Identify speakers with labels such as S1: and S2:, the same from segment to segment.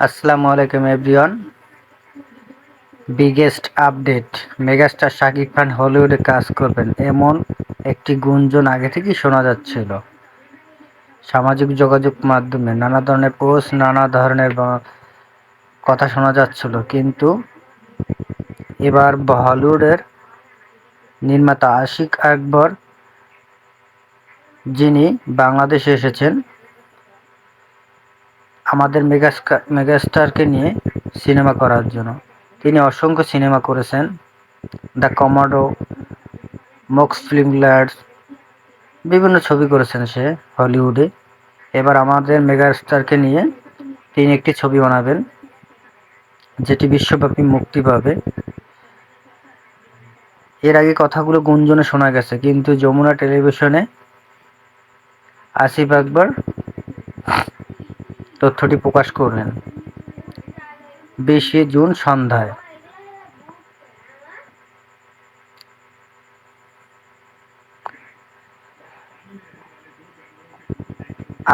S1: আসসালামু আলাইকুম everyone. Biggest update, megastar Shakib Khan হলিউডে কাজ করবেন এমন একটি গুঞ্জন আগে থেকেই শোনা যাচ্ছিল। সামাজিক যোগাযোগ মাধ্যমে নানা ধরনের পোস্ট, নানা ধরনের কথা শোনা যাচ্ছিল, কিন্তু এবার হলিউডের নির্মাতা আশিক আকবর, যিনি বাংলাদেশে এসেছেন আমাদের মেগাস্টারকে নিয়ে সিনেমা করার জন্য। তিনি অসংখ্য সিনেমা করেছেন, the commando, Mox film lads, বিভিন্ন ছবি করেছেন সে হলিউডে। এবার আমাদের মেগাস্টারকে নিয়ে তিনি একটি ছবি বানাবেন, যেটি বিশ্বব্যাপী মুক্তি পাবে। এর আগে কথাগুলো গুঞ্জনে শোনা গেছে, কিন্তু যমুনা টেলিভিশনে আসিফ আকবর তথ্যটি প্রকাশ করলেন 20 জুন সন্ধ্যায়।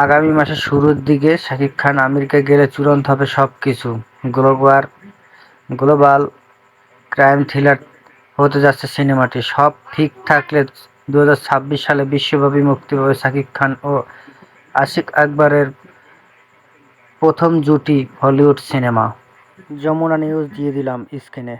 S1: আগামী মাসের শুরুর দিকে শাকিব খান আমেরিকা গেলে চূড়ান্ত হবে সবকিছু। গ্লোবাল ক্রাইম থ্রিলার হতে যাচ্ছে সিনেমাটি। সব ঠিক থাকলে 2026 সালে বিশ্বব্যাপী মুক্তি পাবে শাকিব খান ও আশিক আকবরের প্রথম জুটি হলিউড সিনেমা। যমুনা নিউজ দিয়ে দিলাম স্ক্রিনে।